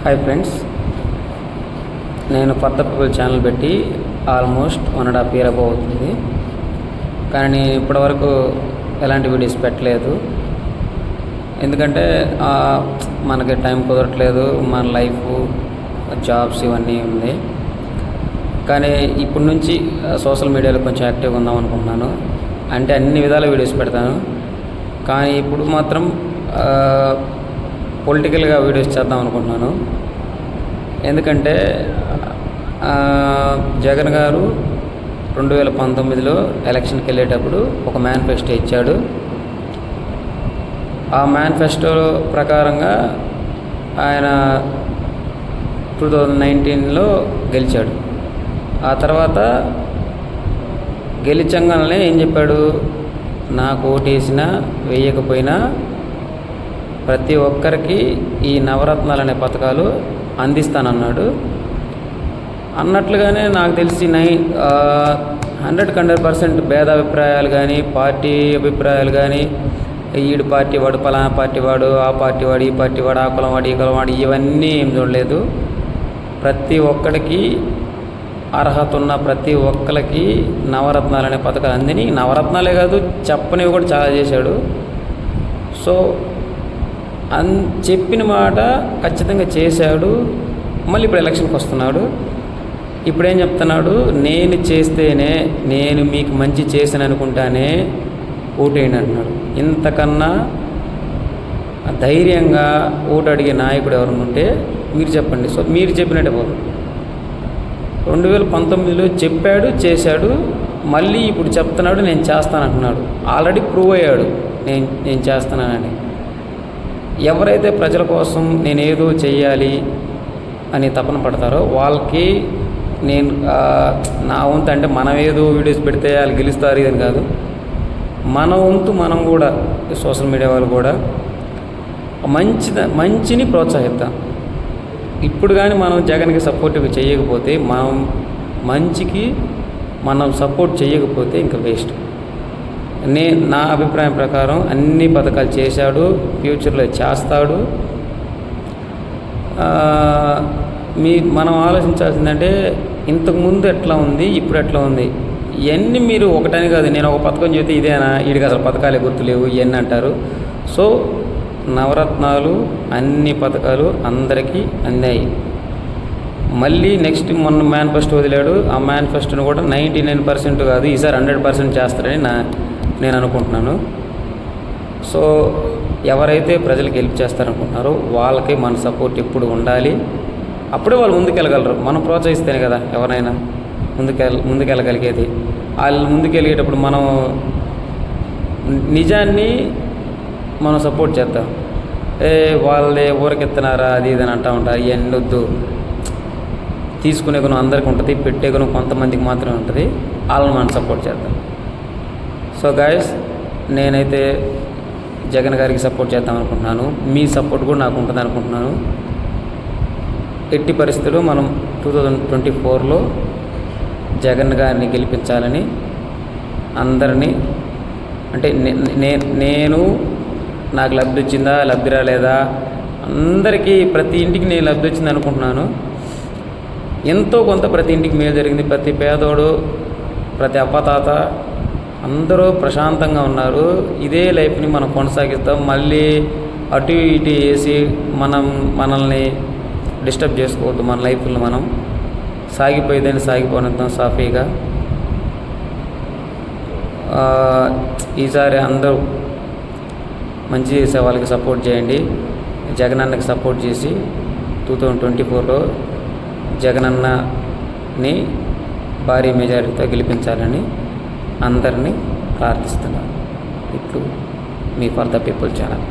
Hi friends, నేను for the people channel పెట్టి almost 1.5 year above అవుతుంది. కానీ నేను ఇప్పటివరకు ఎలాంటి వీడియోస్ పెట్టలేదు. ఎందుకంటే మనకి టైం కుదరట్లేదు, మన లైఫ్, జాబ్స్ ఇవన్నీ ఉంది. కానీ ఇప్పటి నుంచి సోషల్ మీడియాలో కొంచెం యాక్టివ్గా ఉందాం అనుకుంటున్నాను. అంటే అన్ని విధాల వీడియోస్ పెడతాను. కానీ ఇప్పుడు మాత్రం పొలిటికల్గా వీడియోస్ చేద్దాం అనుకుంటున్నాను. ఎందుకంటే జగన్ గారు 2019లో ఎలక్షన్కి వెళ్ళేటప్పుడు ఒక మేనిఫెస్టో ఇచ్చాడు. ఆ మేనిఫెస్టో ప్రకారంగా ఆయన 2019లో గెలిచాడు. ఆ తర్వాత గెలిచంగానే ఏం చెప్పాడు, నాకు ఓటేసినా వేయకపోయినా ప్రతి ఒక్కరికి ఈ నవరత్నాలు అనే పథకాలు అందిస్తానన్నాడు. అన్నట్లుగానే నాకు తెలిసి 100% భేదాభిప్రాయాలు కానీ, పార్టీ అభిప్రాయాలు కానీ, ఈడు పార్టీ వాడు, పలానా పార్టీ వాడు, ఆ పార్టీ వాడు, ఈ పార్టీ వాడు, ఆ కులం వాడు, ఈ కులం వాడు, ఇవన్నీ ఏం చూడలేదు. ప్రతి ఒక్కడికి అర్హత ఉన్న ప్రతి ఒక్కరికి నవరత్నాలు అనే పథకాలు అందిని, నవరత్నాలే కాదు చెప్పనివి కూడా చాలా చేశాడు. సో చెప్పిన మాట ఖచ్చితంగా చేశాడు. మళ్ళీ ఇప్పుడు ఎలక్షన్కి వస్తున్నాడు. ఇప్పుడేం చెప్తున్నాడు, నేను చేస్తేనే, నేను మీకు మంచి చేశాను అనుకుంటానే ఓటేయండి అంటున్నాడు. ఇంతకన్నా ధైర్యంగా ఓటు అడిగే నాయకుడు ఎవరైనా ఉంటే మీరు చెప్పండి. సో మీరు చెప్పినట్టే పోదు. 2019లో చెప్పాడు, చేశాడు. మళ్ళీ ఇప్పుడు చెప్తున్నాడు నేను చేస్తానంటున్నాడు. ఆల్రెడీ ప్రూవ్ అయ్యాడు నేను చేస్తానని. ఎవరైతే ప్రజల కోసం నేను ఏదో చెయ్యాలి అని తపన పడతారో వాళ్ళకి నేను నా వంతు, అంటే మనం ఏదో వీడియోస్ పెడితే వాళ్ళు గెలుస్తారు ఇదని కాదు, మన వంతు మనం కూడా సోషల్ మీడియా వాళ్ళు కూడా మంచిని ప్రోత్సహిద్దాం. ఇప్పుడు కానీ మనం జగన్కి సపోర్ట్గా చేయకపోతే, మనం మంచికి మనం సపోర్ట్ చేయకపోతే ఇంకా వేస్ట్. నా అభిప్రాయం ప్రకారం అన్ని పథకాలు చేశాడు, ఫ్యూచర్లో చేస్తాడు. మనం ఆలోచించాల్సిందంటే ఇంతకుముందు ఎట్లా ఉంది, ఇప్పుడు ఎట్లా ఉంది, ఇవన్నీ మీరు ఒకటని కాదు. నేను ఒక పథకం చెబితే ఇదేనా, వీడికి అసలు పథకాలే గుర్తులేవు ఇవన్నీ అంటారు. సో నవరత్నాలు అన్ని పథకాలు అందరికీ అందాయి. మళ్ళీ నెక్స్ట్ మొన్న మేనిఫెస్టో వదిలాడు. ఆ మేనిఫెస్టోను కూడా 99% కాదు, ఈసారి 100% చేస్తారని నేను అనుకుంటున్నాను. సో ఎవరైతే ప్రజలకు హెల్ప్ చేస్తారనుకుంటున్నారో వాళ్ళకి మన సపోర్ట్ ఎప్పుడు ఉండాలి. అప్పుడే వాళ్ళు ముందుకెళ్ళగలరు. మనం ప్రోత్సహిస్తేనే కదా ఎవరైనా ముందుకెళ్ళగలిగేది. వాళ్ళు ముందుకెళ్ళేటప్పుడు మనం నిజాన్ని మనం సపోర్ట్ చేద్దాం. వాళ్ళే ఊరకెత్తనారా అది ఇది అని అంటూ ఉంటారు. ఇవన్నీ వద్దు. తీసుకునే గుణం అందరికీ ఉంటుంది, పెట్టే గుణం కొంతమందికి మాత్రమే ఉంటుంది. వాళ్ళని మనం సపోర్ట్ చేద్దాం. సో గైస్, నేనైతే జగన్ గారికి సపోర్ట్ చేద్దాం అనుకుంటున్నాను. మీ సపోర్ట్ కూడా నాకు ఉంటుంది అనుకుంటున్నాను. ఎట్టి పరిస్థితుల్లో మనం 2024లో జగన్ గారిని గెలిపించాలని అందరినీ, అంటే నేను నాకు లబ్ధి వచ్చిందా, లబ్ధి రాలేదా, అందరికీ ప్రతి ఇంటికి నేను లబ్ధి వచ్చింది అనుకుంటున్నాను. ఎంతో కొంత ప్రతి ఇంటికి మేలు జరిగింది. ప్రతి పేదోడు, ప్రతి అవ్వతాత అందరూ ప్రశాంతంగా ఉన్నారు. ఇదే లైఫ్ని మనం కొనసాగిస్తాం. మళ్ళీ అటు ఇటు వేసి మనల్ని డిస్టర్బ్ చేసుకోవద్దు. మన లైఫ్ని మనం సాగిపోయేదాన్ని సాగిపోనిద్దాం సాఫీగా. ఈసారి అందరూ మంచి చేసే వాళ్ళకి సపోర్ట్ చేయండి. జగనన్నకి సపోర్ట్ చేసి 2024లో జగనన్నని భారీ మెజారిటీతో గెలిపించాలని అందరినీ ప్రార్థిస్తున్నాను. ఇట్లు me for the people channel.